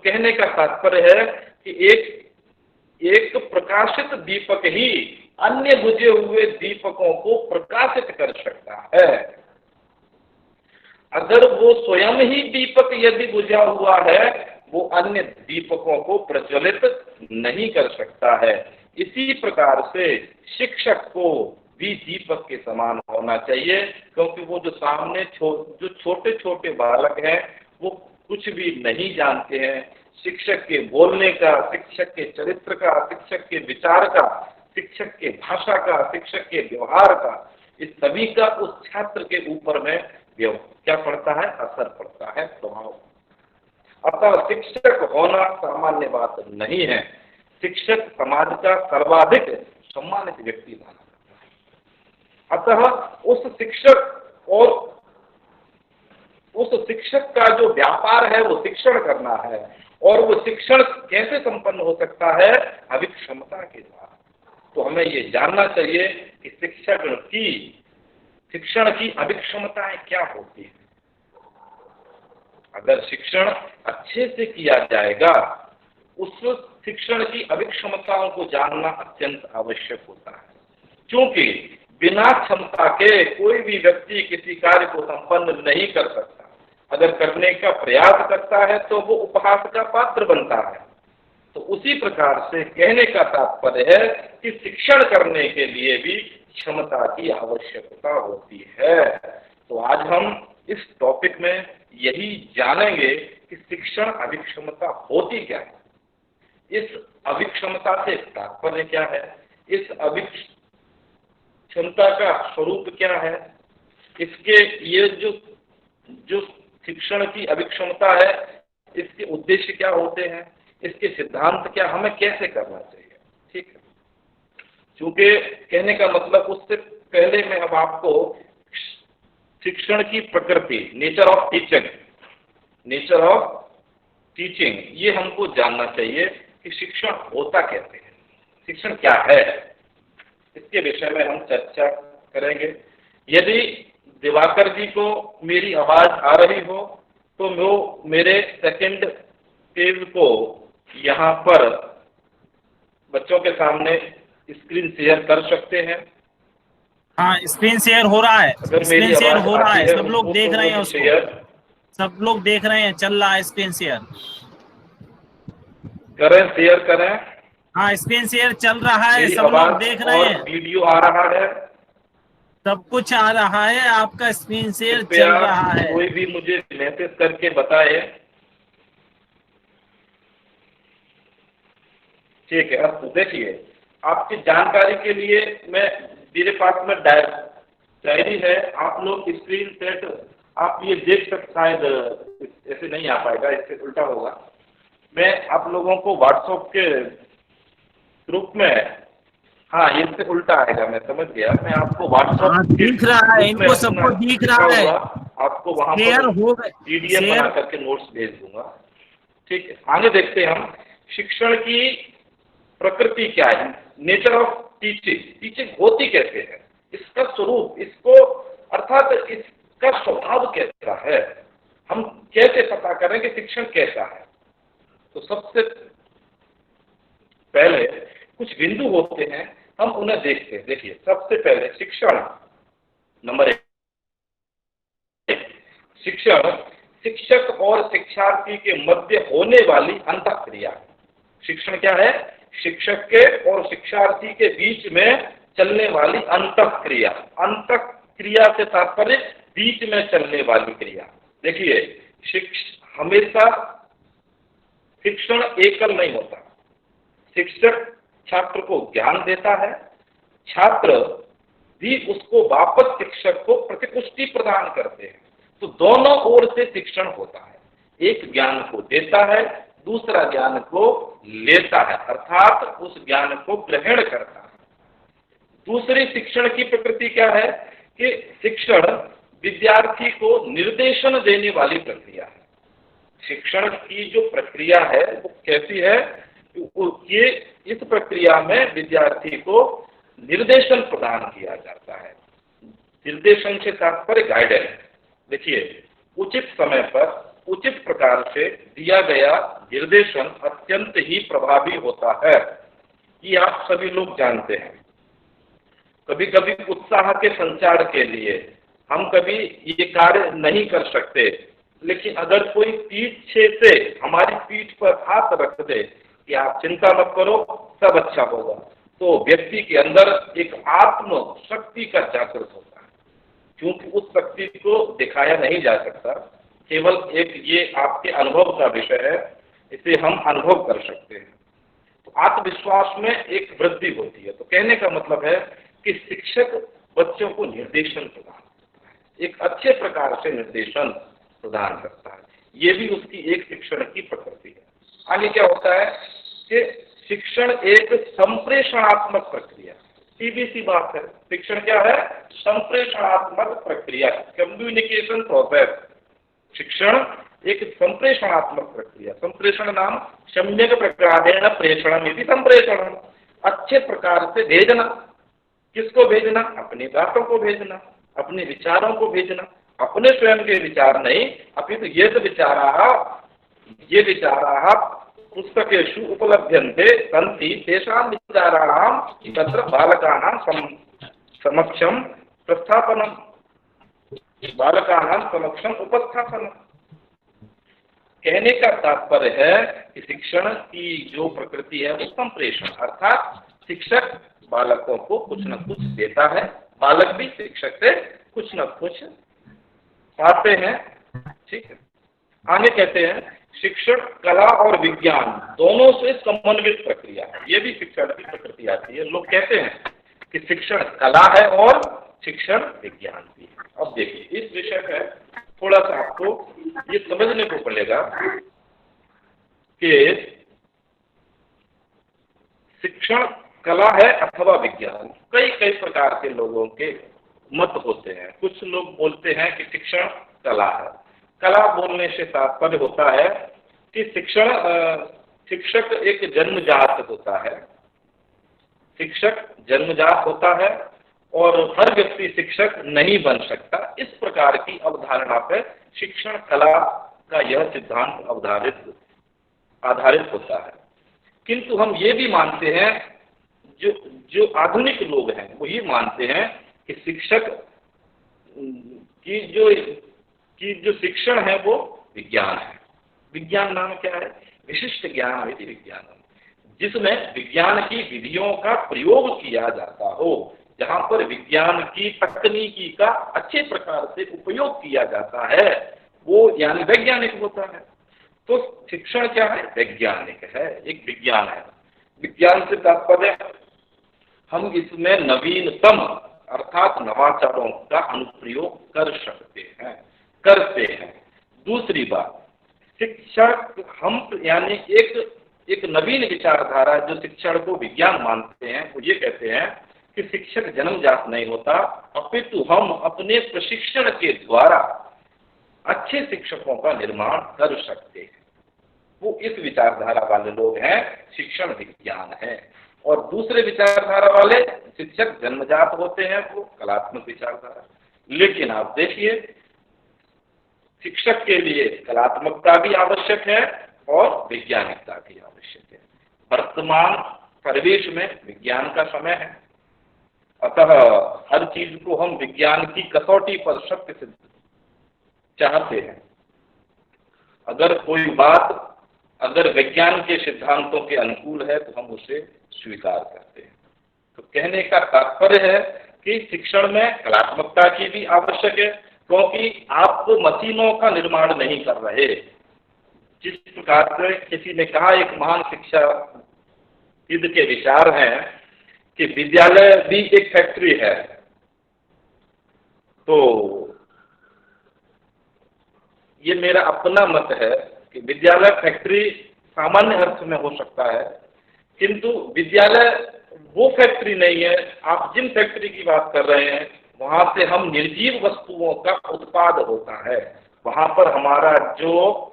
कहने का तात्पर्य है कि एक प्रकाशित दीपक ही अन्य बुझे हुए दीपकों को प्रकाशित कर सकता है। अगर वो स्वयं ही दीपक यदि बुझा हुआ है, वो अन्य दीपकों को प्रज्वलित नहीं कर सकता है। इसी प्रकार से शिक्षक को भी दीपक के समान होना चाहिए, क्योंकि वो जो सामने जो छोटे छोटे बालक हैं वो कुछ भी नहीं जानते हैं। शिक्षक के बोलने का, शिक्षक के चरित्र का, शिक्षक के विचार का, शिक्षक के भाषा का, शिक्षक के व्यवहार का, इस सभी का उस छात्र के ऊपर में क्या पड़ता है? असर पड़ता है, प्रभाव। अतः शिक्षक होना सामान्य बात नहीं है। शिक्षक समाज का सर्वाधिक सम्मानित व्यक्ति माना जाता है। अतः उस शिक्षक का जो व्यापार है वो शिक्षण करना है, और वो शिक्षण कैसे संपन्न हो सकता है? अभिक्षमता के द्वारा। तो हमें ये जानना चाहिए कि शिक्षण की अभिक्षमताएं क्या होती है। अगर शिक्षण अच्छे से किया जाएगा, उस शिक्षण की अभिक्षमताओं को जानना अत्यंत आवश्यक होता है, क्योंकि बिना क्षमता के कोई भी व्यक्ति किसी कार्य को संपन्न नहीं कर सकता। अगर करने का प्रयास करता है तो वो उपहास का पात्र बनता है। तो उसी प्रकार से कहने का तात्पर्य है कि शिक्षण करने के लिए भी क्षमता की आवश्यकता होती है। तो आज हम इस टॉपिक में यही जानेंगे कि शिक्षण अभिक्षमता होती क्या है, इस अभिक्षमता से तात्पर्य क्या है, इस अभिक्षमता का स्वरूप क्या है, इसके ये जो शिक्षण की अभिक्षमता है, इसके उद्देश्य क्या होते हैं, इसके सिद्धांत क्या, हमें कैसे करना चाहिए। ठीक है, क्योंकि कहने का मतलब उससे पहले मैं अब आपको शिक्षण की प्रकृति, नेचर ऑफ टीचिंग, ये हमको जानना चाहिए कि शिक्षण होता कैसे है, शिक्षण क्या है, इसके विषय में हम चर्चा करेंगे। यदि दिवाकर जी को मेरी आवाज आ रही हो तो वो मेरे सेकंड पेज को यहाँ पर बच्चों के सामने स्क्रीन शेयर कर सकते हैं। हाँ, स्क्रीन शेयर हो रहा है, स्क्रीन शेयर हो रहा है, सब लोग देख रहे हैं उसको, सब लोग देख रहे हैं, चल रहा है स्क्रीन शेयर। करें, शेयर करें। हाँ, स्क्रीन शेयर चल रहा है, सब लोग देख रहे हैं, वीडियो आ रहा है, सब कुछ आ रहा है, आपका स्क्रीन शेयर चल रहा है। कोई भी मुझे मैसेज करके बताए। ठीक है, अब देखिए, आपकी जानकारी के लिए मेरे पास में डायरी है, आप लोग स्क्रीन सेट आप ये देख सकते, शायद ऐसे नहीं आ पाएगा, इससे उल्टा होगा। मैं आप लोगों को व्हाट्सएप के ग्रुप में, हाँ इससे उल्टा आएगा, मैं समझ गया, मैं आपको व्हाट्सएप दिख रहा है, इनको सबको दिख रहा है, आपको वहां पर PDF बना करके नोट्स भेज दूंगा। ठीक है, आगे देखते हैं हम शिक्षण की प्रकृति क्या है, नेचर ऑफ टीचिंग होती कैसे है, इसका स्वरूप, इसको अर्थात इसका स्वभाव कैसा है, हम कैसे पता करें कि शिक्षण कैसा है। तो सबसे पहले कुछ बिंदु होते हैं, हम उन्हें देखते हैं। देखिए, सबसे पहले शिक्षण नंबर 1, शिक्षण शिक्षक और शिक्षार्थी के मध्य होने वाली अंतःक्रिया। शिक्षण क्या है? शिक्षक के और शिक्षार्थी के बीच में चलने वाली अंतःक्रिया। अंतःक्रिया से तात्पर्य बीच में चलने वाली क्रिया। देखिए, हमेशा शिक्षण एकल नहीं होता। शिक्षक छात्र को ज्ञान देता है, छात्र भी उसको वापस शिक्षक को प्रतिपुष्टि प्रदान करते हैं। तो दोनों ओर से शिक्षण होता है, एक ज्ञान को देता है, दूसरा ज्ञान को लेता है, अर्थात उस ज्ञान को ग्रहण करता है। दूसरी शिक्षण की प्रकृति क्या है कि शिक्षण विद्यार्थी को निर्देशन देने वाली प्रक्रिया है। शिक्षण की जो प्रक्रिया है वो कैसी है? ये इस प्रक्रिया में विद्यार्थी को निर्देशन प्रदान किया जाता है। निर्देशन से तात्पर्य गाइडेंस। देखिए, उचित समय पर उचित प्रकार से दिया गया निर्देशन अत्यंत ही प्रभावी होता है, ये आप सभी लोग जानते हैं। कभी कभी उत्साह के संचार के लिए हम कभी ये कार्य नहीं कर सकते, लेकिन अगर कोई पीछे से हमारी पीठ पर हाथ रख दे कि आप चिंता मत करो, सब अच्छा होगा, तो व्यक्ति के अंदर एक आत्म शक्ति का जागृत होता है। क्योंकि उस शक्ति को दिखाया नहीं जा सकता, केवल एक ये आपके अनुभव का विषय है, इसे हम अनुभव कर सकते हैं। तो आत्मविश्वास में एक वृद्धि होती है। तो कहने का मतलब है कि शिक्षक बच्चों को निर्देशन प्रदान करता है, एक अच्छे प्रकार से निर्देशन प्रदान करता है। ये भी उसकी एक शिक्षण की प्रकृति है। आगे क्या होता है कि शिक्षण एक संप्रेषणात्मक प्रक्रिया, सीधी सी बात है। शिक्षण क्या है? संप्रेषणात्मक प्रक्रिया, कम्युनिकेशन प्रोसेस। शिक्षण एक संप्रेषणात्मक प्रक्रिया। संप्रेषण नाम सम्यक प्रकारेण प्रेषणम यदि संप्रेषण, अच्छे प्रकार से भेजना। किसको भेजना? अपनी बातों को भेजना, अपने विचारों को भेजना, अपने स्वयं के विचार नहीं, अपितु ये विचाराः पुस्तकेषु उपलभ्यन्ते सन्ति तेषां विचाराणां तत्र बालकानां समक्षं प्रस्थापनम्, बालकानां समक्षम उपस्थापन। कहने का तात्पर्य है कि शिक्षण की जो प्रकृति है वो संप्रेषण, अर्थात शिक्षक बालकों को कुछ न कुछ देता है, बालक भी शिक्षक से कुछ न कुछ पाते हैं। ठीक है। आगे कहते हैं शिक्षण कला और विज्ञान दोनों से समन्वित प्रक्रिया है। ये भी शिक्षण की प्रकृति आती है। लोग कहते हैं कि शिक्षण कला है और शिक्षण विज्ञान भी है। अब देखिए, इस विषय पर थोड़ा सा आपको ये समझने को पड़ेगा कि शिक्षण कला है अथवा विज्ञान। कई कई प्रकार के लोगों के मत होते हैं। कुछ लोग बोलते हैं कि शिक्षण कला है। कला बोलने से तात्पर्य होता है कि शिक्षक एक जन्मजात होता है, शिक्षक जन्मजात होता है और हर व्यक्ति शिक्षक नहीं बन सकता। इस प्रकार की अवधारणा पर शिक्षण कला का यह सिद्धांत आधारित होता है। किंतु हम ये भी मानते हैं, जो आधुनिक लोग हैं वो ये मानते हैं कि शिक्षक की जो शिक्षण है वो विज्ञान है। विज्ञान नाम क्या है? विशिष्ट ज्ञान है विज्ञान, जिसमें विज्ञान की विधियों का प्रयोग किया जाता हो, जहाँ पर विज्ञान की तकनीकी का अच्छे प्रकार से उपयोग किया जाता है, वो यानी वैज्ञानिक होता है। तो शिक्षण क्या है? वैज्ञानिक है, एक विज्ञान है। विज्ञान से तात्पर्य हम इसमें नवीनतम अर्थात नवाचारों का अनुप्रयोग करते हैं। दूसरी बात, शिक्षक हम यानी एक नवीन विचारधारा जो शिक्षण को विज्ञान मानते हैं, वो ये कहते हैं कि शिक्षक जन्मजात नहीं होता, अपितु हम अपने प्रशिक्षण के द्वारा अच्छे शिक्षकों का निर्माण कर सकते हैं। वो इस विचारधारा वाले लोग हैं, शिक्षण विज्ञान है। और दूसरे विचारधारा वाले शिक्षक जन्मजात होते हैं, वो कलात्मक विचारधारा। लेकिन आप देखिए, शिक्षक के लिए कलात्मकता भी आवश्यक है और वैज्ञानिकता भी आवश्यक है। वर्तमान परिवेश में विज्ञान का समय है, अतः हर चीज को हम विज्ञान की कसौटी पर सत्य सिद्ध चाहते हैं। अगर कोई बात अगर विज्ञान के सिद्धांतों के अनुकूल है तो हम उसे स्वीकार करते हैं। तो कहने का तात्पर्य है कि शिक्षण में कलात्मकता की भी आवश्यक है, क्योंकि आप मशीनों का निर्माण नहीं कर रहे। जिस प्रकार से किसी ने कहा, एक महान शिक्षाविद के विचार हैं कि विद्यालय भी एक फैक्ट्री है। तो ये मेरा अपना मत है कि विद्यालय फैक्ट्री सामान्य अर्थ में हो सकता है, किंतु विद्यालय वो फैक्ट्री नहीं है। आप जिन फैक्ट्री की बात कर रहे हैं वहां से हम निर्जीव वस्तुओं का उत्पाद होता है। वहां पर हमारा जो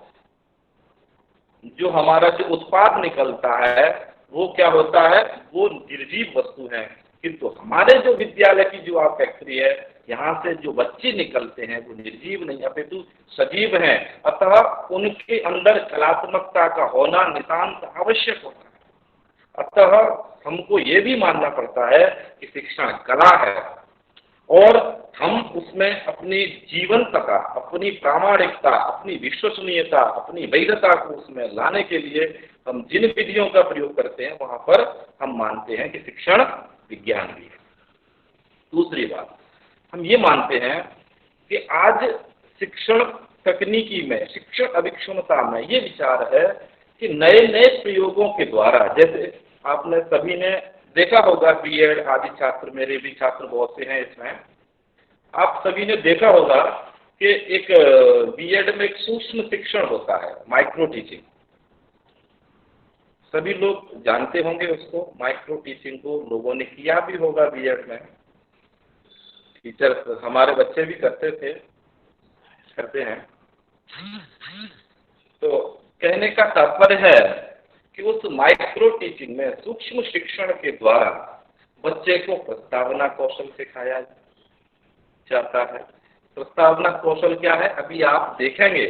उत्पाद निकलता है वो क्या होता है? वो निर्जीव वस्तु है। किंतु हमारे जो विद्यालय की जो आप फैक्ट्री है, यहाँ से जो बच्चे निकलते हैं वो निर्जीव नहीं अपितु सजीव हैं, अतः उनके अंदर कलात्मकता का होना नितांत आवश्यक होता है। अतः हमको ये भी मानना पड़ता है कि शिक्षण कला है और हम उसमें अपनी जीवंतता, अपनी प्रामाणिकता, अपनी विश्वसनीयता, अपनी वैधता को उसमें लाने के लिए हम जिन विधियों का प्रयोग करते हैं वहां पर हम मानते हैं कि शिक्षण विज्ञान भी है। दूसरी बात, हम ये मानते हैं कि आज शिक्षण तकनीकी में, शिक्षण अभिक्षमता में ये विचार है कि नए नए प्रयोगों के द्वारा, जैसे आपने सभी ने देखा होगा बीएड आदि छात्र, मेरे भी छात्र बहुत से हैं इसमें, आप सभी ने देखा होगा कि एक बीएड में एक सूक्ष्म शिक्षण होता है, माइक्रो टीचिंग। सभी लोग जानते होंगे उसको, माइक्रो टीचिंग को लोगों ने किया भी होगा बीएड में, टीचर हमारे बच्चे भी करते हैं। तो कहने का तात्पर्य है कि उस माइक्रो टीचिंग में, सूक्ष्म शिक्षण के द्वारा बच्चे को प्रस्तावना कौशल सिखाया जाता है। प्रस्तावना कौशल क्या है, अभी आप देखेंगे,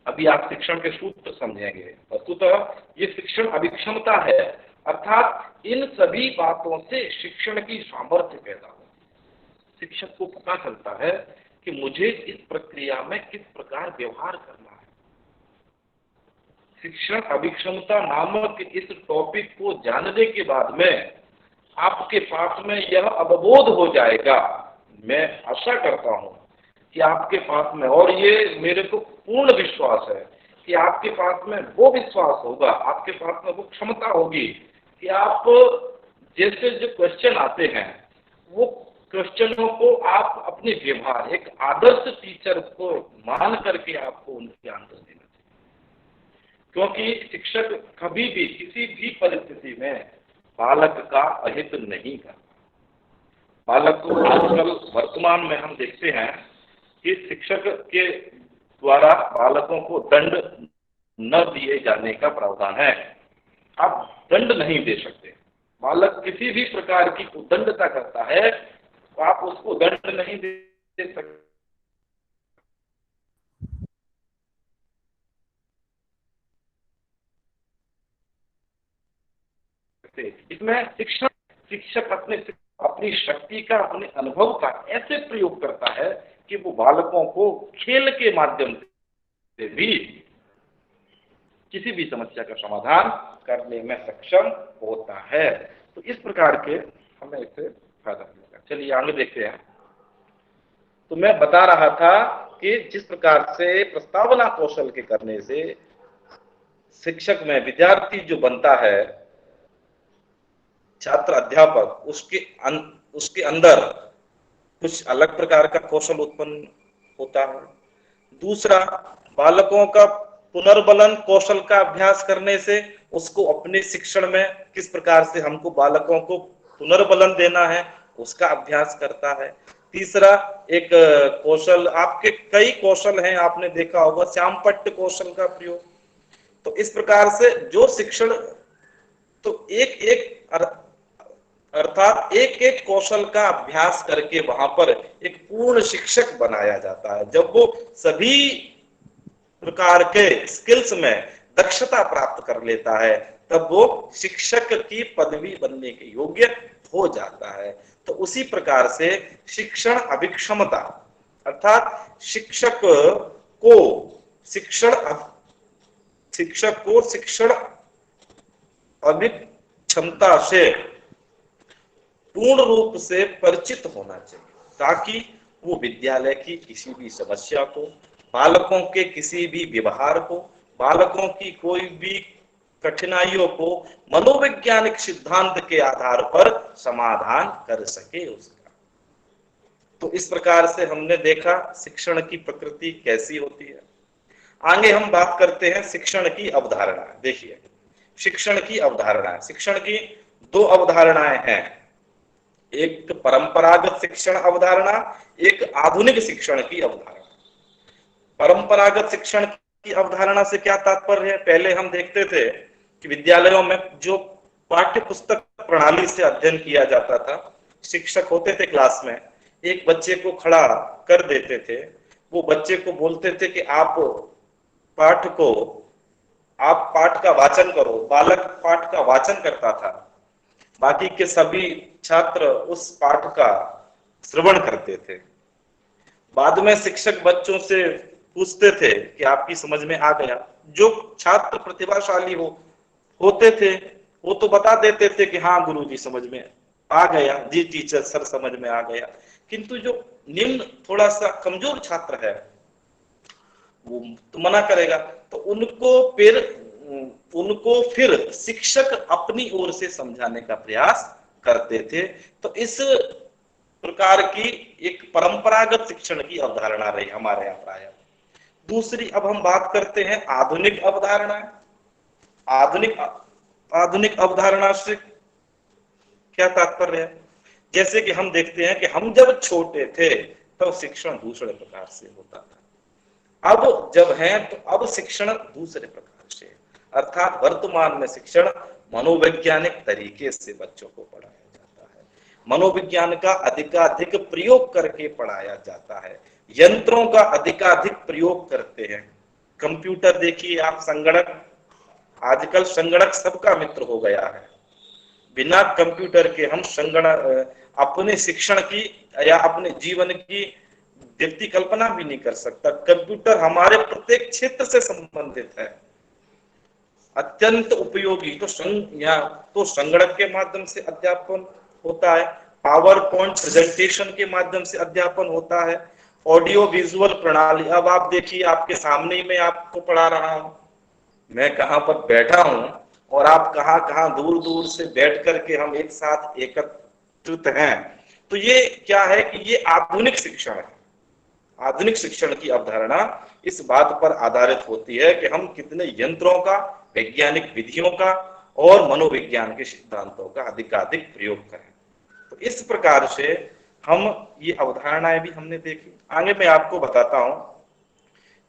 अभी आप शिक्षण के सूत्र समझेंगे। वस्तुतः ये शिक्षण अभिक्षमता है, अर्थात इन सभी बातों से शिक्षण की सामर्थ्य पैदा हो। शिक्षक को पता चलता है कि मुझे इस प्रक्रिया में किस प्रकार व्यवहार करना है। शिक्षण अभिक्षमता नामक इस टॉपिक को जानने के बाद में आपके पास में यह अवबोध हो जाएगा, मैं आशा करता हूं कि आपके पास में, और ये मेरे को पूर्ण विश्वास है कि आपके पास में वो विश्वास होगा, आपके पास में वो क्षमता होगी कि आप जैसे जो क्वेश्चन आते हैं वो क्वेश्चनों को आप अपने व्यवहार, एक आदर्श टीचर को मान करके आपको उनके आंसर देना चाहिए। क्योंकि शिक्षक कभी भी किसी भी परिस्थिति में बालक का अहित नहीं करता। बालक को आजकल वर्तमान में हम देखते हैं कि शिक्षक के द्वारा बालकों को दंड न दिए जाने का प्रावधान है। आप दंड नहीं दे सकते, बालक किसी भी प्रकार की उद्दंडता करता है तो आप उसको दंड नहीं दे सकते। इसमें शिक्षक अपनी शक्ति का, अपने अनुभव का ऐसे प्रयोग करता है कि वो बालकों को खेल के माध्यम से भी किसी भी समस्या का समाधान करने में सक्षम होता है। तो इस प्रकार के हमें इससे फायदा मिलेगा। चलिए आगे देखते हैं। तो मैं बता रहा था कि जिस प्रकार से प्रस्तावना कौशल के करने से शिक्षक में विद्यार्थी जो बनता है, छात्र अध्यापक, उसके अंदर कुछ अलग प्रकार का कौशल उत्पन्न होता है। दूसरा, बालकों का पुनर्बलन कौशल का अभ्यास करने से उसको अपने शिक्षण में किस प्रकार से हमको बालकों को पुनर्बलन देना है उसका अभ्यास करता है। तीसरा, एक कौशल, आपके कई कौशल हैं, आपने देखा होगा श्यामपट्ट कौशल का प्रयोग। तो इस प्रकार से जो शिक्षण, तो अर्थात एक एक कौशल का अभ्यास करके वहां पर एक पूर्ण शिक्षक बनाया जाता है। जब वो सभी प्रकार के स्किल्स में दक्षता प्राप्त कर लेता है तब वो शिक्षक की पदवी बनने के योग्य हो जाता है। तो उसी प्रकार से शिक्षण अभिक्षमता अर्थात शिक्षक को शिक्षण अभिक्षमता से पूर्ण रूप से परिचित होना चाहिए ताकि वो विद्यालय की किसी भी समस्या को, बालकों के किसी भी व्यवहार को, बालकों की कोई भी कठिनाइयों को मनोवैज्ञानिक सिद्धांत के आधार पर समाधान कर सके उसका। तो इस प्रकार से हमने देखा शिक्षण की प्रकृति कैसी होती है। आगे हम बात करते हैं शिक्षण की अवधारणा। देखिए, शिक्षण की अवधारणा, शिक्षण की दो अवधारणाएं हैं, एक परंपरागत शिक्षण अवधारणा, एक आधुनिक शिक्षण की अवधारणा। परंपरागत शिक्षण की अवधारणा से क्या तात्पर्य है? पहले हम देखते थे कि विद्यालयों में जो पाठ्य पुस्तक प्रणाली से अध्ययन किया जाता था शिक्षक होते थे क्लास में, एक बच्चे को खड़ा कर देते थे, वो बच्चे को बोलते थे कि आप पाठ का वाचन करो। बालक पाठ का वाचन करता था, बाकी के सभी छात्र उस पाठ का श्रवण करते थे। बाद में शिक्षक बच्चों से पूछते थे कि आपकी समझ में आ गया। जो छात्र प्रतिभाशाली होते थे वो तो बता देते थे कि हाँ गुरुजी समझ में आ गया, जी टीचर सर समझ में आ गया। किंतु जो निम्न थोड़ा सा कमजोर छात्र है वो तो मना करेगा, तो उनको फिर शिक्षक अपनी ओर से समझाने का प्रयास करते थे। तो इस प्रकार की एक परंपरागत शिक्षण की अवधारणा रही हमारे यहाँ प्राय। दूसरी अब हम बात करते हैं आधुनिक अवधारणा। आधुनिक अवधारणा से क्या तात्पर्य है? जैसे कि हम देखते हैं कि हम जब छोटे थे तो शिक्षण दूसरे प्रकार से होता था, अब जब है तो अब शिक्षण दूसरे प्रकार से, अर्थात वर्तमान में शिक्षण मनोवैज्ञानिक तरीके से बच्चों को पढ़ाया जाता है, मनोविज्ञान का अधिकाधिक प्रयोग करके पढ़ाया जाता है, यंत्रों का अधिकाधिक प्रयोग करते हैं। कंप्यूटर देखिए आप, संगणक, आजकल संगणक सबका मित्र हो गया है। बिना कंप्यूटर के हम संगणक अपने शिक्षण की या अपने जीवन की व्यक्ति कल्पना भी नहीं कर सकता। कंप्यूटर हमारे प्रत्येक क्षेत्र से संबंधित है, अत्यंत उपयोगी। तो संगणक के माध्यम से अध्यापन होता है, पावर पॉइंट प्रेजेंटेशन के माध्यम से अध्यापन होता है, ऑडियो विजुअल प्रणाली। अब आप देखिए आपके सामने ही मैं आपको पढ़ा रहा हूं, मैं कहां पर बैठा हूं और आप कहां दूर दूर से बैठ करके हम एक साथ एकत्रित हैं। तो ये क्या है कि ये आधुनिक शिक्षण है। आधुनिक शिक्षण की अवधारणा इस बात पर आधारित होती है कि हम कितने यंत्रों का, वैज्ञानिक विधियों का और मनोविज्ञान के सिद्धांतों का अधिकाधिक प्रयोग करें। तो इस प्रकार से हम ये अवधारणाएं भी हमने देखी। आगे मैं आपको बताता हूं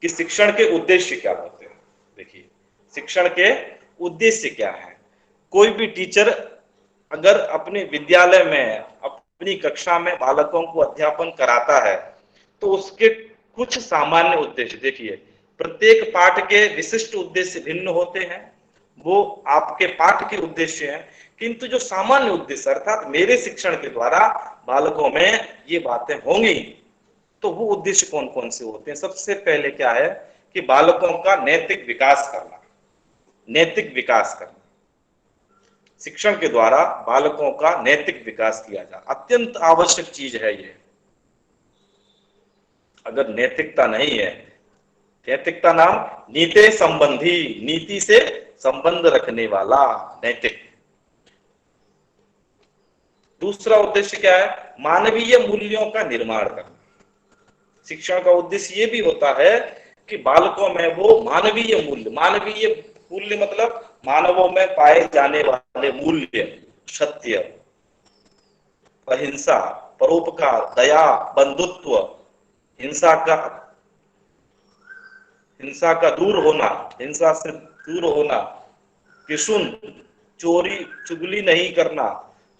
कि शिक्षण के उद्देश्य क्या होते हैं। देखिए शिक्षण के उद्देश्य क्या है। कोई भी टीचर अगर अपने विद्यालय में अपनी कक्षा में बालकों को अध्यापन कराता है तो उसके कुछ सामान्य उद्देश्य, देखिए प्रत्येक पाठ के विशिष्ट उद्देश्य भिन्न होते हैं, वो आपके पाठ के उद्देश्य हैं, किंतु जो सामान्य उद्देश्य अर्थात मेरे शिक्षण के द्वारा बालकों में ये बातें होंगी, तो वो उद्देश्य कौन कौन से होते हैं। सबसे पहले क्या है कि बालकों का नैतिक विकास करना। नैतिक विकास करना, शिक्षण के द्वारा बालकों का नैतिक विकास किया जाए, अत्यंत आवश्यक चीज है ये। अगर नैतिकता नहीं है, नैतिकता नाम नीति संबंधी, नीति से संबंध रखने वाला नैतिक। दूसरा उद्देश्य क्या है? मानवीय मूल्यों का निर्माण करना। शिक्षण का उद्देश्य ये भी होता है कि बालकों में वो मानवीय मूल्य मतलब मानवों में पाए जाने वाले मूल्य, सत्य, अहिंसा, परोपकार, दया, बंधुत्व, हिंसा से दूर होना, किशुन, चोरी चुगली नहीं करना,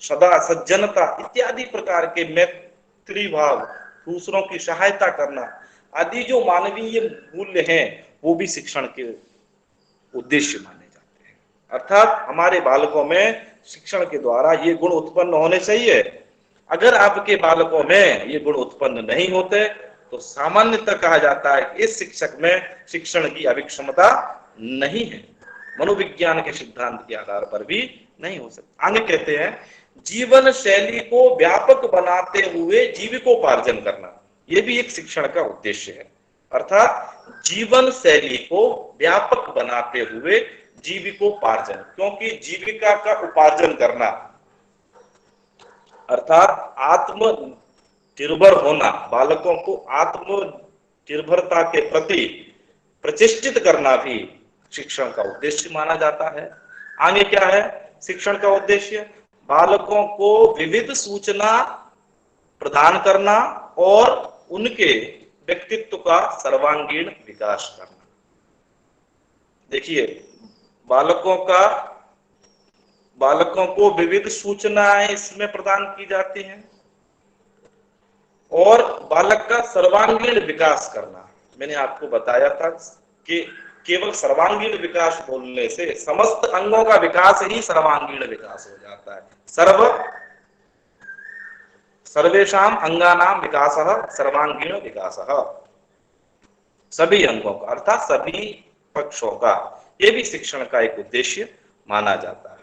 सदा सज्जनता इत्यादि प्रकार के मैत्री भाव, दूसरों की सहायता करना आदि जो मानवीय मूल्य हैं वो भी शिक्षण के उद्देश्य माने जाते हैं। अर्थात हमारे बालकों में शिक्षण के द्वारा ये गुण उत्पन्न होने चाहिए। अगर आपके बालकों में ये गुण उत्पन्न नहीं होते तो सामान्यतः कहा जाता है कि इस शिक्षक में शिक्षण की अभिक्षमता नहीं है, मनोविज्ञान के सिद्धांत के आधार पर भी नहीं हो सकता। आगे कहते हैं जीवन शैली को व्यापक बनाते हुए जीविकोपार्जन करना, यह भी एक शिक्षण का उद्देश्य है। अर्थात जीवन शैली को व्यापक बनाते हुए जीविकोपार्जन, क्योंकि जीविका का उपार्जन करना अर्थात आत्मनिर्भर होना, बालकों को आत्मनिर्भरता के प्रति प्रचेष्टित करना भी शिक्षण का उद्देश्य माना जाता है। आगे क्या है शिक्षण का उद्देश्य? बालकों को विविध सूचना प्रदान करना और उनके व्यक्तित्व का सर्वांगीण विकास करना। देखिए बालकों को विविध सूचनाएं इसमें प्रदान की जाती हैं और बालक का सर्वांगीण विकास करना। मैंने आपको बताया था कि केवल सर्वांगीण विकास बोलने से समस्त अंगों का विकास ही सर्वांगीण विकास हो जाता है। सर्वेषाम अंगानाम विकासः सर्वांगीण विकासः, सभी अंगों का अर्थात सभी पक्षों का, ये भी शिक्षण का एक उद्देश्य माना जाता है।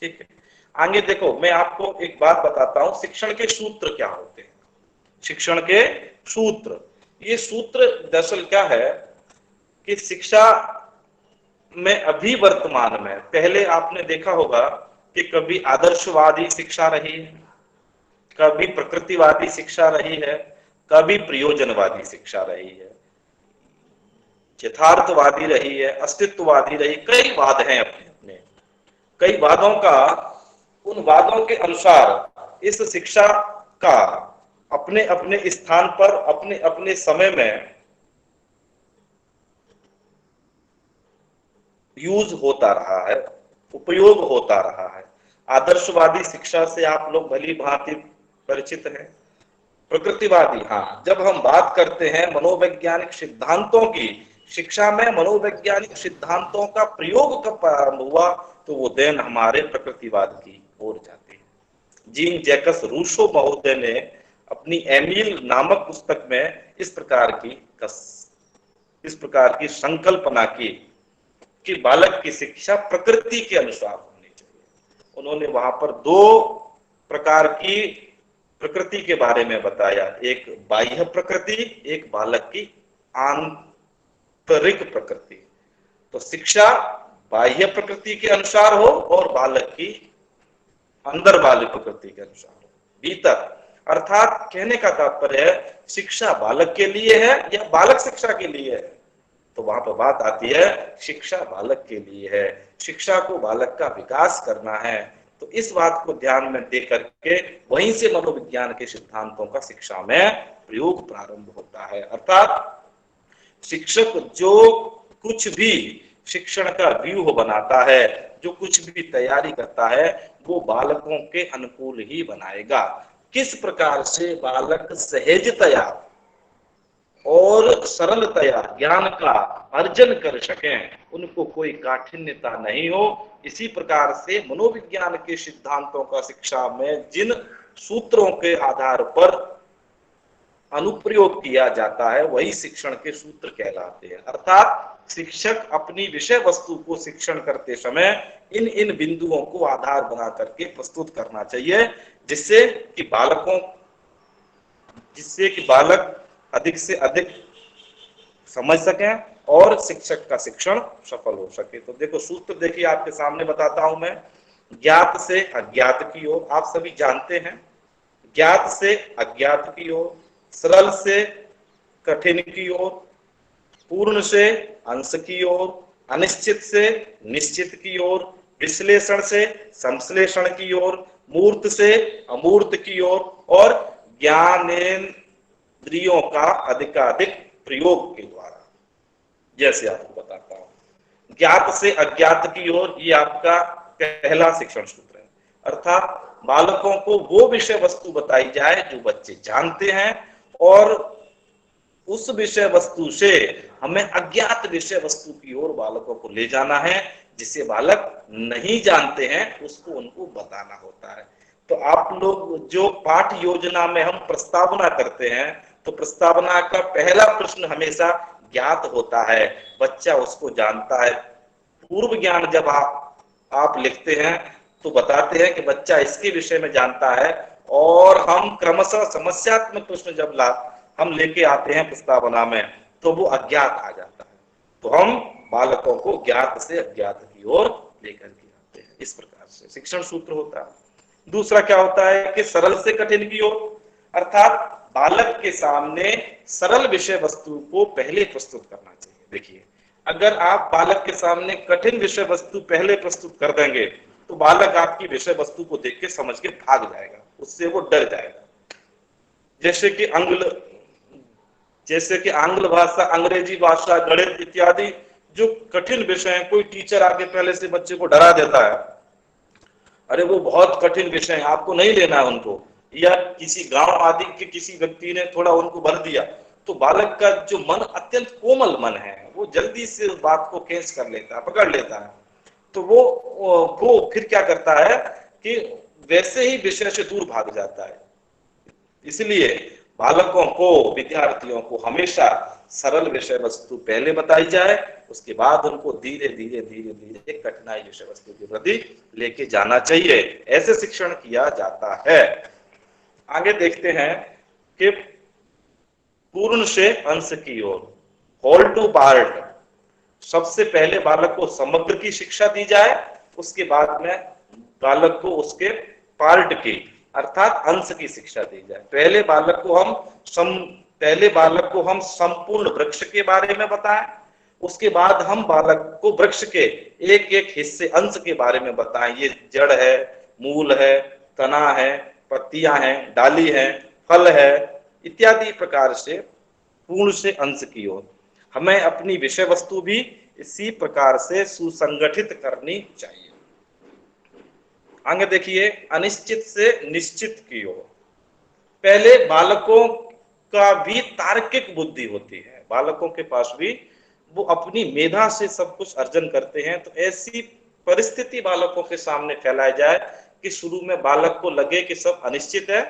ठीक है, आगे देखो, मैं आपको एक बात बताता हूं, शिक्षण के सूत्र क्या होते हैं। शिक्षण के सूत्र, ये सूत्र दरअसल क्या है कि शिक्षा में अभी वर्तमान में, पहले आपने देखा होगा कि कभी आदर्शवादी शिक्षा रही है, कभी प्रकृतिवादी शिक्षा रही है, कभी प्रयोजनवादी शिक्षा रही है, यथार्थवादी रही है, अस्तित्ववादी रही, कई वाद हैं अपने अपने। कई वादों का, उन वादों के अनुसार इस शिक्षा का अपने अपने स्थान पर अपने अपने समय में यूज होता रहा है, उपयोग होता रहा है। आदर्शवादी शिक्षा से आप लोग भली भांति परिचित हैं। प्रकृतिवादी, हाँ, जब हम बात करते हैं मनोवैज्ञानिक सिद्धांतों की, शिक्षा में मनोवैज्ञानिक सिद्धांतों का प्रयोग कब प्रारंभ हुआ, तो वो देन हमारे प्रकृतिवाद की ओर जाते हैं। जीन जैकस रूसो महोदय ने अपनी एमिल नामक पुस्तक में इस प्रकार की संकल्पना की कि बालक की शिक्षा प्रकृति के अनुसार होनी चाहिए। उन्होंने वहां पर दो प्रकार की प्रकृति के बारे में बताया, एक बाह्य प्रकृति, एक बालक की आंतरिक प्रकृति। तो शिक्षा बाह्य प्रकृति के अनुसार हो और बालक की अंदर वाली प्रकृति के अनुसार हो, भीतर। अर्थात कहने का तात्पर्य है, शिक्षा बालक के लिए है या बालक शिक्षा के लिए है। तो वहां पर बात आती है, शिक्षा बालक के लिए है, शिक्षा को बालक का विकास करना है। तो इस बात को ध्यान में दे करके वहीं से मनोविज्ञान के सिद्धांतों का शिक्षा में प्रयोग प्रारंभ होता है। अर्थात शिक्षक जो कुछ भी शिक्षण का व्यूह बनाता है, जो कुछ भी तैयारी करता है, वो बालकों के अनुकूल ही बनाएगा। किस प्रकार से बालक सहजतया और सरलतया ज्ञान का अर्जन कर सकें, उनको कोई काठिन्यता नहीं हो, इसी प्रकार से मनोविज्ञान के सिद्धांतों का शिक्षा में जिन सूत्रों के आधार पर अनुप्रयोग किया जाता है, वही शिक्षण के सूत्र कहलाते हैं। अर्थात शिक्षक अपनी विषय वस्तु को शिक्षण करते समय इन बिंदुओं को आधार बना करके प्रस्तुत करना चाहिए, जिससे कि बालक अधिक से अधिक समझ सकें और शिक्षक का शिक्षण सफल हो सके। तो देखो सूत्र, देखिए आपके सामने बताता हूं मैं। ज्ञात से अज्ञात की ओर, आप सभी जानते हैं, ज्ञात से अज्ञात की ओर, सरल से कठिन की ओर, पूर्ण से अंश की ओर, अनिश्चित से निश्चित की ओर, विश्लेषण से संश्लेषण की ओर, मूर्त से अमूर्त की ओर, और ज्ञानेन्द्रियों का अधिकाधिक प्रयोग के द्वारा। जैसे आपको बताता हूं, ज्ञात से अज्ञात की ओर, ये आपका पहला शिक्षण सूत्र है। अर्थात बालकों को वो विषय वस्तु बताई जाए जो बच्चे जानते हैं, और उस विषय वस्तु से हमें अज्ञात विषय वस्तु की ओर बालकों को ले जाना है, जिसे बालक नहीं जानते हैं उसको उनको बताना होता है। तो आप लोग जो पाठ योजना में हम प्रस्तावना करते हैं, तो प्रस्तावना का पहला प्रश्न हमेशा ज्ञात होता है, बच्चा उसको जानता है। पूर्व ज्ञान जब आप लिखते हैं तो बताते हैं कि बच्चा इसके विषय में जानता है, और हम क्रमशः समस्यात्मक प्रश्न जब हम लेके आते हैं प्रस्तावना में, तो वो अज्ञात आ जाता है। तो हम बालकों को ज्ञात से अज्ञात की ओर लेकर के आते हैं। इस प्रकार से शिक्षण सूत्र होता है। दूसरा क्या होता है कि सरल से कठिन की ओर, अर्थात बालक के सामने सरल विषय वस्तु को पहले प्रस्तुत करना चाहिए। देखिए, अगर आप बालक के सामने कठिन विषय वस्तु पहले प्रस्तुत कर देंगे, तो बालक आपकी विषय वस्तु को देख के समझ के भाग जाएगा, उससे वो डर जाएगा। जैसे कि आंग्ल भाषा, अंग्रेजी भाषा, गणित इत्यादि जो कठिन विषय हैं, कोई टीचर आके पहले से बच्चे को डरा देता है, अरे वो बहुत कठिन विषय है, आपको नहीं लेना है उनको, या किसी गांव आदि के किसी व्यक्ति ने थोड़ा उनको भर दिया, तो बालक का जो मन अत्यंत कोमल मन है, वो जल्दी से उस बात को कैच कर लेता है, पकड़ लेता है। तो वो फिर क्या करता है कि वैसे ही विषय से दूर भाग जाता है। इसलिए बालकों को, विद्यार्थियों को हमेशा सरल विषय वस्तु पहले बताई जाए, उसके बाद उनको धीरे धीरे धीरे धीरे कठिनाई विषय वस्तु के प्रति लेके जाना चाहिए। ऐसे शिक्षण किया जाता है। आगे देखते हैं कि पूर्ण से अंश की ओर, होल टू पार्ट। सबसे पहले बालक को समग्र की शिक्षा दी जाए, उसके बाद में बालक को उसके पार्ट की अर्थात अंश की शिक्षा दी जाए। पहले बालक को हम संपूर्ण वृक्ष के बारे में बताएं, उसके बाद हम बालक को वृक्ष के एक एक हिस्से, अंश के बारे में बताएं। ये जड़ है, मूल है, तना है, पत्तियां हैं, डाली है, फल है, इत्यादि प्रकार से पूर्ण से अंश की ओर हमें अपनी विषय वस्तु भी इसी प्रकार से सुसंगठित करनी चाहिए। आगे देखिए, अनिश्चित से निश्चित की ओर। पहले बालकों का भी तार्किक बुद्धि होती है, बालकों के पास भी वो अपनी मेधा से सब कुछ अर्जन करते हैं। तो ऐसी परिस्थिति बालकों के सामने फैलाई जाए कि शुरू में बालक को लगे कि सब अनिश्चित है,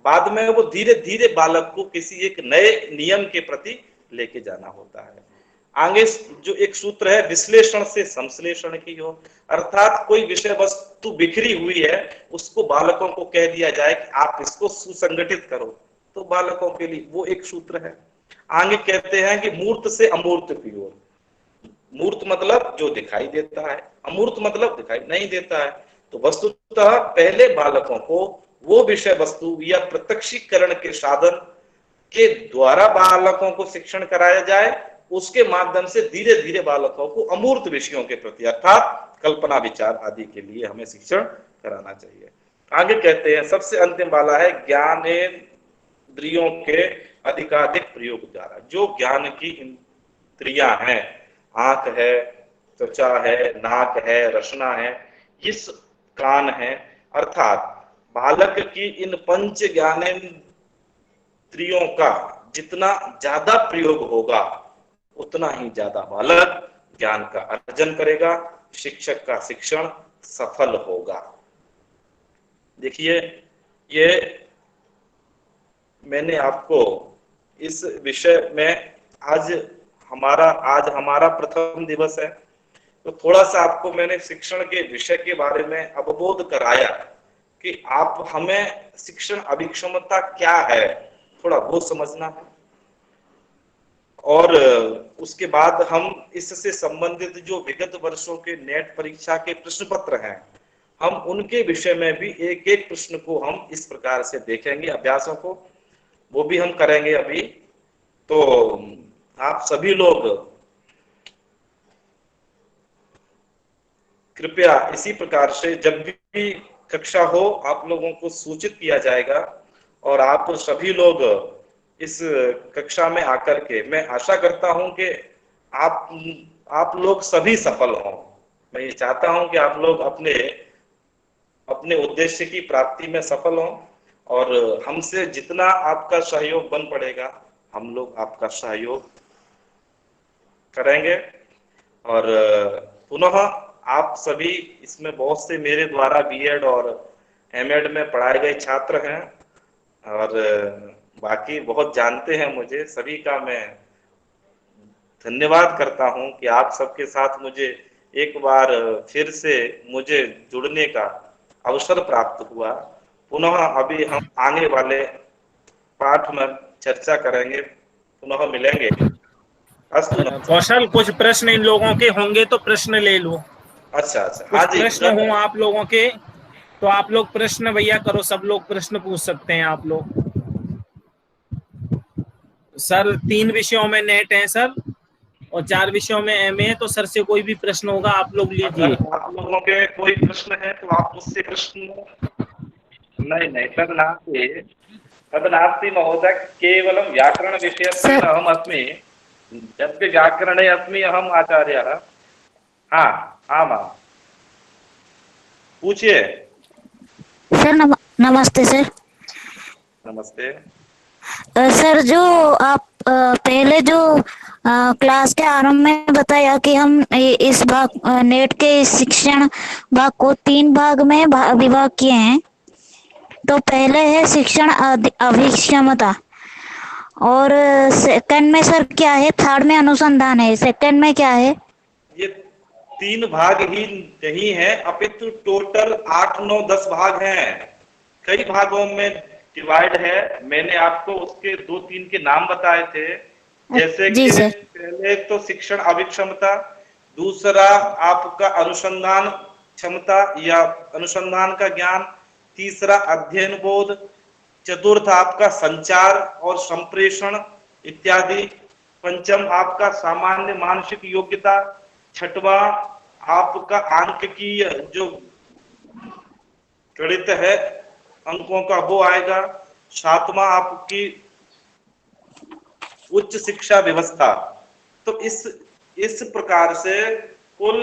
बाद में वो धीरे धीरे बालक को किसी एक नए नियम के प्रति लेके जाना होता है। आगे जो एक सूत्र है, विश्लेषण से संश्लेषण की ओर, अर्थात कोई विषय वस्तु बिखरी हुई है, उसको बालकों को कह दिया जाए कि आप इसको सुसंगठित करो, तो बालकों के लिए वो एक सूत्र है। आगे कहते हैं कि मूर्त से अमूर्त की ओर। मूर्त मतलब जो दिखाई देता है, अमूर्त मतलब दिखाई नहीं देता है। तो वस्तुतः पहले बालकों को वो विषय वस्तु या प्रत्यक्षीकरण के साधन के द्वारा बालकों को शिक्षण कराया जाए, उसके माध्यम से धीरे धीरे बालकों को अमूर्त विषयों के प्रति अर्थात कल्पना, विचार आदि के लिए हमें शिक्षण कराना चाहिए। आगे कहते हैं, सबसे अंतिम वाला है ज्ञानेंद्रियों के अधिकाधिक प्रयोग द्वारा। जो ज्ञान की इंद्रियां हैं, आंख है, त्वचा है, नाक है, रसना है, इस कान है, अर्थात बालक की इन पंच ज्ञानेंद्रियों का जितना ज्यादा प्रयोग होगा, उतना ही ज्यादा बालक ज्ञान का अर्जन करेगा, शिक्षक का शिक्षण सफल होगा। देखिए, ये मैंने आपको इस विषय में आज हमारा प्रथम दिवस है, तो थोड़ा सा आपको मैंने शिक्षण के विषय के बारे में अवबोध कराया कि आप हमें शिक्षण अभिक्षमता क्या है, थोड़ा वो समझना है। और उसके बाद हम इससे संबंधित जो विगत वर्षों के नेट परीक्षा के प्रश्न पत्र हैं, हम उनके विषय में भी एक एक प्रश्न को हम इस प्रकार से देखेंगे, अभ्यासों को वो भी हम करेंगे अभी। तो आप सभी लोग कृपया इसी प्रकार से जब भी कक्षा हो, आप लोगों को सूचित किया जाएगा और आप सभी लोग इस कक्षा में आकर के, मैं आशा करता हूं कि आप लोग सभी सफल हों। मैं ये चाहता हूं कि आप लोग अपने उद्देश्य की प्राप्ति में सफल हों, और हमसे जितना आपका सहयोग बन पड़ेगा, हम लोग आपका सहयोग करेंगे। और पुनः आप सभी इसमें बहुत से मेरे द्वारा बीएड और एमएड में पढ़ाए गए छात्र हैं, और बाकी बहुत जानते हैं मुझे। सभी का मैं धन्यवाद करता हूं कि आप सबके साथ मुझे एक बार फिर से मुझे जुड़ने का अवसर प्राप्त हुआ। पुनः अभी हम आने वाले पाठ में चर्चा करेंगे, पुनः मिलेंगे। कौशल, कुछ प्रश्न इन लोगों के होंगे तो प्रश्न ले लो। अच्छा, हाँ जी, प्रश्न हो आप लोगों के तो आप लोग प्रश्न भैया करो, सब लोग प्रश्न पूछ सकते हैं आप लोग। सर 3 विषयों में नेट है सर, और 4 विषयों में एमए है, तो सर से कोई भी प्रश्न होगा आप लोग लीजिए। आप लोगों के कोई प्रश्न है तो आप उससे प्रश्न नहीं तदनास्ति महोदय, केवलं व्याकरण विषयस्मिन् अहम् अस्मि, यद्य व्याकरणे अस्मि अहम् आचार्यः। हाँ, आमां, पूछिए। सर नमस्ते सर। नमस्ते। सर जो आप पहले जो क्लास के आरंभ में बताया कि हम इस भाग नेट के शिक्षण भाग को 3 भाग में विभाग किए हैं। तो पहले है शिक्षण अभिक्षमता, और सेकंड में सर क्या है, थर्ड में अनुसंधान है, सेकंड में क्या है? ये 3 भाग ही नहीं है, अपितु टोटल 8, 9, 10 भाग हैं। कई भागों में डिवाइड है। मैंने आपको उसके 2-3 के नाम बताए थे, जैसे जी कि सर। पहले तो शिक्षण अभिक्षमता, दूसरा आपका अनुसंधान क्षमता या अनुसंधान का ज्ञान, तीसरा अध्ययन बोध, चतुर्थ आपका संचार और संप्रेषण इत्यादि, पंचम आपका सामान्य मानसिक योग्यता, छठवां आपका आंकिकीय जो गणित है अंकों का वो आएगा, सातवां आपकी उच्च शिक्षा व्यवस्था। तो इस प्रकार से कुल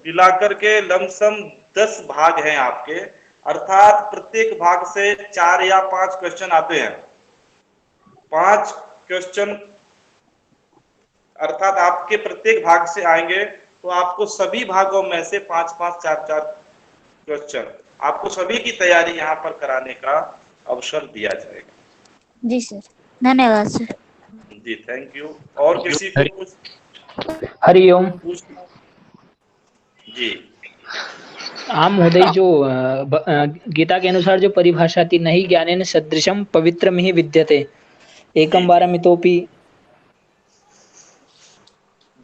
मिलाकर के लमसम 10 भाग हैं आपके, अर्थात प्रत्येक भाग से 4 या 5 क्वेश्चन आते हैं। 5 क्वेश्चन अर्थात आपके प्रत्येक भाग से आएंगे, तो आपको सभी भागों में से 5-5, 4-4 क्वेश्चन आपको सभी की तैयारी यहाँ पर कराने का अवसर दिया जाएगा। जी सर, धन्यवाद सर। जी थैंक यू। और किसी को कुछ हरिओम। जी आम महोदय, जो गीता के अनुसार जो परिभाषा थी, नहीं ज्ञानेन सदृशम पवित्रमिहि विद्यते एकम वारमितोपि।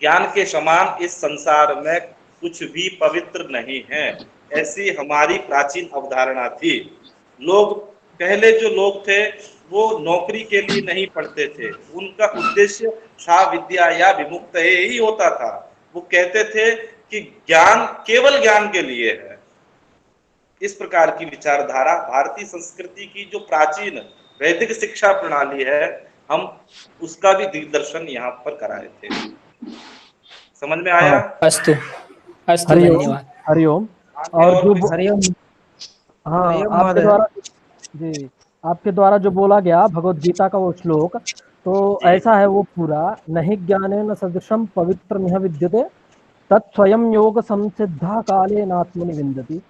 ज्ञान के समान इस संसार में कुछ भी पवित्र नहीं है, ऐसी हमारी प्राचीन अवधारणा थी। लोग पहले जो लोग थे वो नौकरी के लिए नहीं पढ़ते थे, उनका उद्देश्य छा विद्या या विमुक्त ही होता था। वो कहते थे कि ज्ञान केवल ज्ञान के लिए है। इस प्रकार की विचारधारा भारतीय संस्कृति की जो प्राचीन वैदिक शिक्षा प्रणाली है, हम उसका भी दिग्दर्शन यहाँ पर कराए थे। समझ में आया? अस्तु अस्तु, धन्यवाद। हरिओम। और जो हरिओम, हाँ, आपके द्वारा जी आपके द्वारा जो बोला गया भगवत गीता का वो श्लोक, तो ऐसा है वो पूरा, नहीं ज्ञानेन सदृशम पवित्रमिह विद्यते तत्स्वयं योग संसिद्धा काले नात्मनि विन्दति।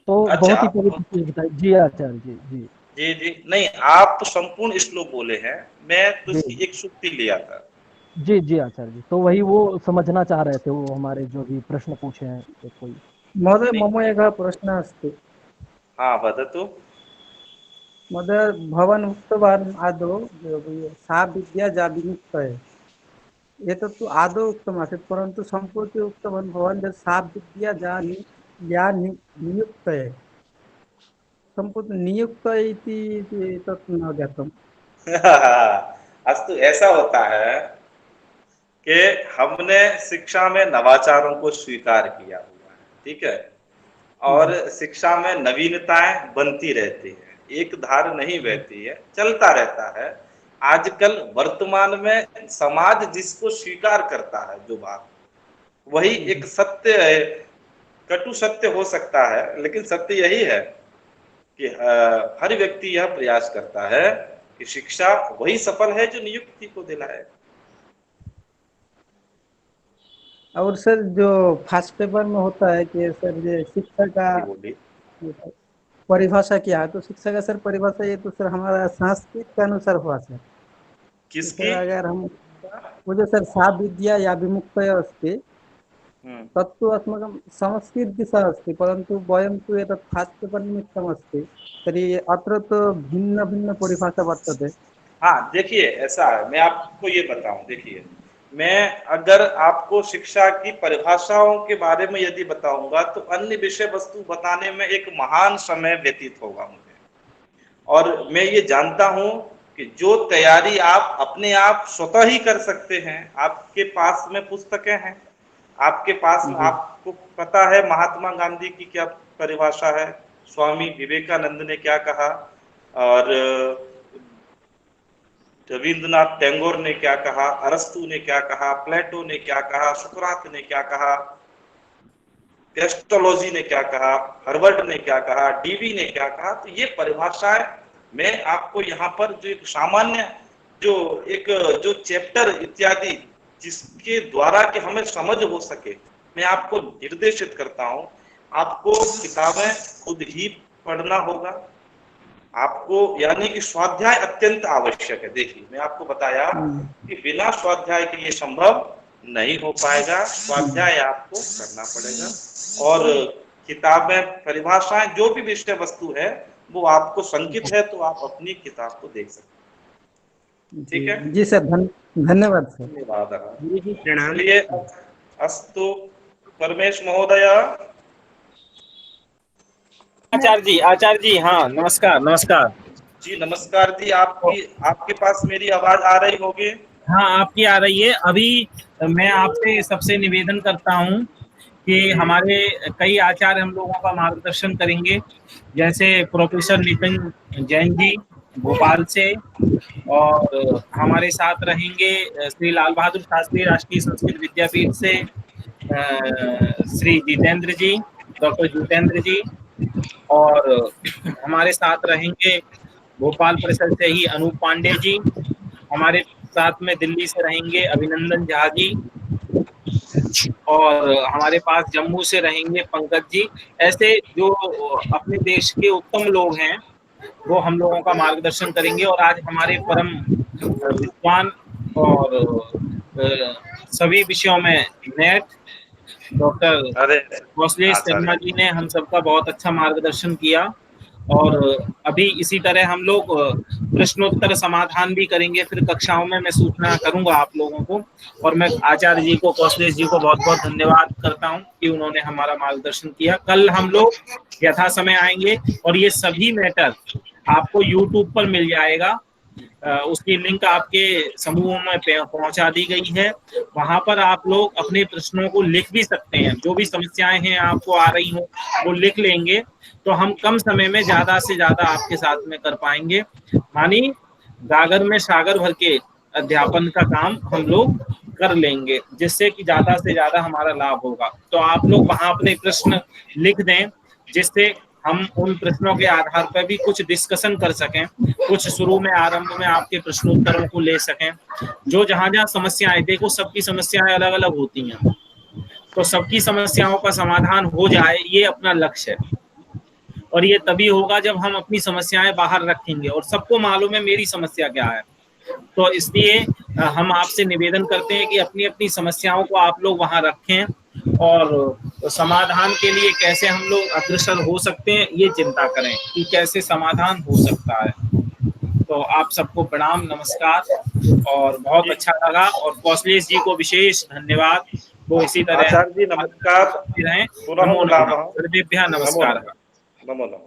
तो अच्छा, बहुत ही पवित्र चीज बताई जी आचार्य जी। जी जी जी नहीं, आप तो संपूर्ण श्लोक बोले हैं, मैं तो इसकी एक सूक्ति लिया था। जी जी आचार्य जी, तो वही वो समझना चाह रहे थे, वो हमारे जो भी प्रश्न पूछे हैं तो कोई। महोदय, मम एकः प्रश्नः अस्ति। हाँ वदतु। महोदय, भवान् उक्तवान् आदौ सा विद्या या विमुक्तये, एतत्तु आदौ उक्तमासीत्, परन्तु सम्प्रति उक्तवान् भवान् यत् सा विद्या या नियुक्तये। सम्प्रति नियुक्त इति तत् न ज्ञातम्। अस्तु, ऐसा होता है कि हमने शिक्षा में नवाचारों को स्वीकार किया हुआ है, ठीक है, और शिक्षा में नवीनताएं बनती रहती हैं, एक धार नहीं बहती है, चलता रहता है। आजकल वर्तमान में समाज जिसको स्वीकार करता है, जो बात वही एक सत्य है। कटु सत्य हो सकता है, लेकिन सत्य यही है कि हर व्यक्ति यह प्रयास करता है कि शिक्षा वही सफल है जो नियुक्ति को दिलाए। और सर, जो फर्स्ट पेपर में होता है कि सर ये शिक्षा का परिभाषा क्या है, तो शिक्षा का सर परिभाषा ये तो सर हमारा संस्कृत के अनुसार हुआ सर। किसकी? अगर हम वो जो सर सा विद्या या विमुक्तये अस्ति तत्तु अस्माकं संस्कृत दिशा अस्ति, परन्तु वयं तु एतत् फर्स्ट पेपर निमित्तम् अस्ति, तर्हि अत्र तो भिन्न भिन्न परिभाषा वर्तते। हाँ देखिए, ऐसा है, मैं आपको ये बताऊं, देखिए मैं अगर आपको शिक्षा की परिभाषाओं के बारे में यदि बताऊंगा तो अन्य विषय वस्तु बताने में एक महान समय व्यतीत होगा मुझे। और मैं ये जानता हूं कि जो तैयारी आप अपने आप स्वतः ही कर सकते हैं, आपके पास में पुस्तकें हैं, आपके पास में, आपको पता है महात्मा गांधी की क्या परिभाषा है, स्वामी विवेकानंद ने क्या कहा, और रविंद्रनाथ टैगोर ने क्या कहा, अरस्तु ने क्या कहा, प्लेटो ने क्या कहा, सुकरात ने क्या कहा, एस्ट्रोलॉजी ने क्या कहा, हार्वर्ड ने क्या कहा, डीवी ने क्या कहा, तो ये परिभाषाएं मैं आपको यहाँ पर जो एक सामान्य जो चैप्टर इत्यादि जिसके द्वारा कि हमें समझ हो सके, मैं आपको निर्देशित करता हूँ। आपको किताबें खुद ही पढ़ना होगा आपको, यानी कि स्वाध्याय अत्यंत आवश्यक है। देखिए मैं आपको बताया कि बिना स्वाध्याय के ये संभव नहीं हो पाएगा, स्वाध्याय आपको करना पड़ेगा। और किताबें, परिभाषाएं, जो भी विषय वस्तु है वो आपको संकित है, तो आप अपनी किताब को देख सकते हैं। ठीक है जी सर, धन्यवाद सर। धन्यवाद। गुरु जी प्रणाम। चलिए, अस्तु। परमेश महोदय। आचार्य जी, हाँ नमस्कार नमस्कार। जी नमस्कार जी। आपके पास मेरी आवाज आ रही होगी? हाँ आपकी आ रही है। अभी मैं आपसे सबसे निवेदन करता हूँ कि हमारे कई आचार्य हम लोगों का मार्गदर्शन करेंगे, जैसे प्रोफेसर नितिन जैन जी भोपाल से, और हमारे साथ रहेंगे श्री लाल बहादुर शास्त्री राष्ट्रीय संस्कृत विद्यापीठ से श्री जितेंद्र जी, डॉक्टर जितेंद्र जी, और हमारे साथ रहेंगे भोपाल परिसर से ही अनूप पांडे जी, हमारे साथ में दिल्ली से रहेंगे अभिनंदन झा जी, और हमारे पास जम्मू से रहेंगे पंकज जी। ऐसे जो अपने देश के उत्तम लोग हैं वो हम लोगों का मार्गदर्शन करेंगे। और आज हमारे परम विद्वान और सभी विषयों में नेट डॉक्टर कौशलेश शर्मा जी ने हम सबका बहुत अच्छा मार्गदर्शन किया। और अभी इसी तरह हम लोग प्रश्नोत्तर समाधान भी करेंगे फिर कक्षाओं में। मैं सूचना करूंगा आप लोगों को। और मैं आचार्य जी को, कौशलेश जी को बहुत बहुत धन्यवाद करता हूं कि उन्होंने हमारा मार्गदर्शन किया। कल हम लोग यथा समय आएंगे और ये सभी मैटर आपको यूट्यूब पर मिल जाएगा। उसकी लिंक आपके समूह में पहुंचा दी गई है। वहां पर आप लोग अपने प्रश्नों को लिख भी सकते हैं। जो भी समस्याएं हैं आपको आ रही हो वो लिख लेंगे, तो हम कम समय में ज्यादा से ज्यादा आपके साथ में कर पाएंगे। मानी गागर में सागर भर के अध्यापन का काम हम लोग कर लेंगे, जिससे कि ज्यादा से ज्यादा हमारा लाभ होगा। तो आप लोग वहां अपने प्रश्न लिख दें, जिससे हम उन प्रश्नों के आधार पर भी कुछ डिस्कशन कर सकें, कुछ शुरू में आरंभ में आपके प्रश्नोत्तरों को ले सकें। जो जहां जहां समस्याएं, देखो सबकी समस्याएं अलग अलग होती हैं, तो सबकी समस्याओं का समाधान हो जाए ये अपना लक्ष्य है। और ये तभी होगा जब हम अपनी समस्याएं बाहर रखेंगे, और सबको मालूम है मेरी समस्या क्या है। तो इसलिए हम आपसे निवेदन करते हैं कि अपनी अपनी समस्याओं को आप लोग वहां रखें, और समाधान के लिए कैसे हम लोग अग्रसर हो सकते हैं ये चिंता करें कि कैसे समाधान हो सकता है। तो आप सबको प्रणाम, नमस्कार, और बहुत अच्छा लगा। और कौशलेश जी को विशेष धन्यवाद, वो इसी तरह आचार्य जी नमस्कार। रहें। नमो नमः, सर्वेभ्यः नमस्कार। नमो नमः।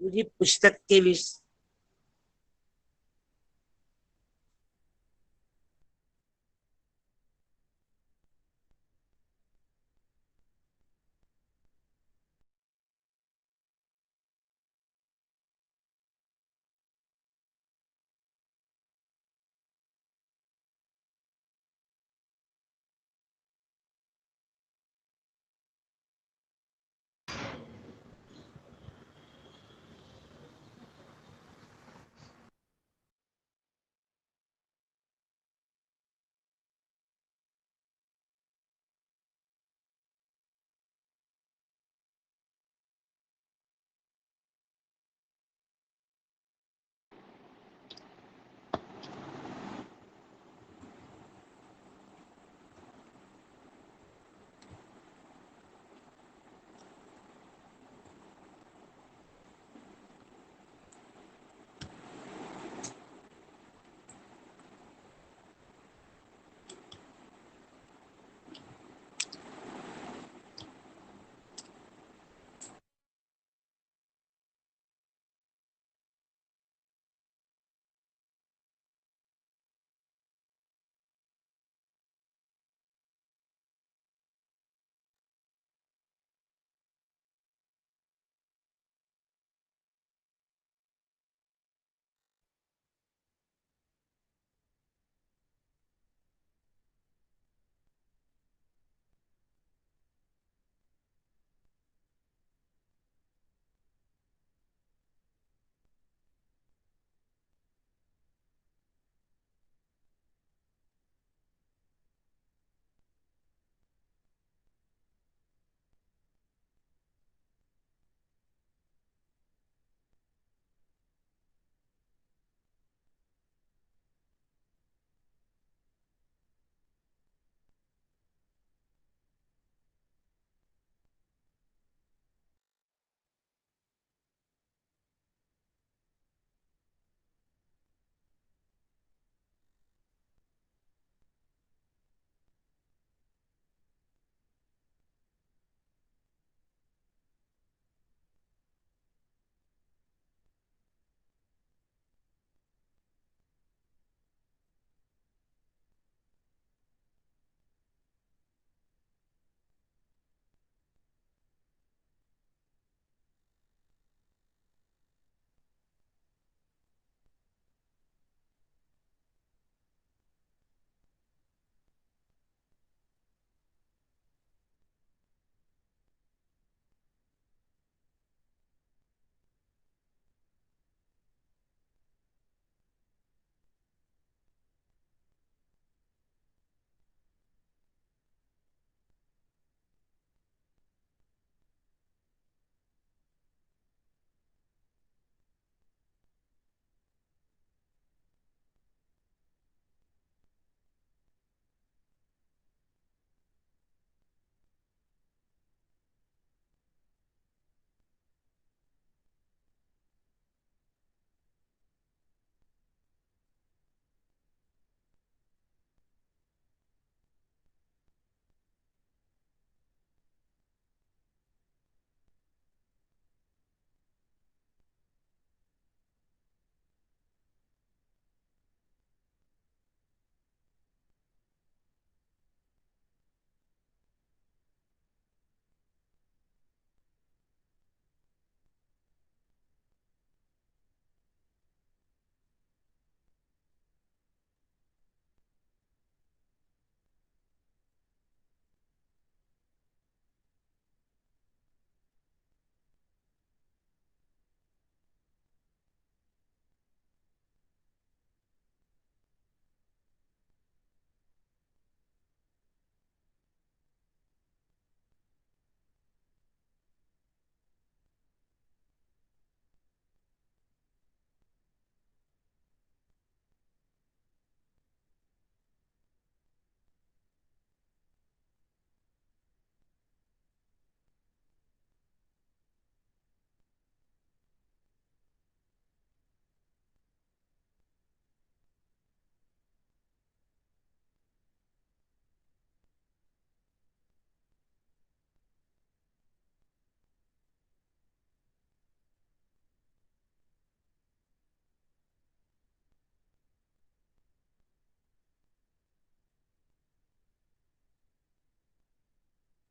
गुरु जी पुस्तक के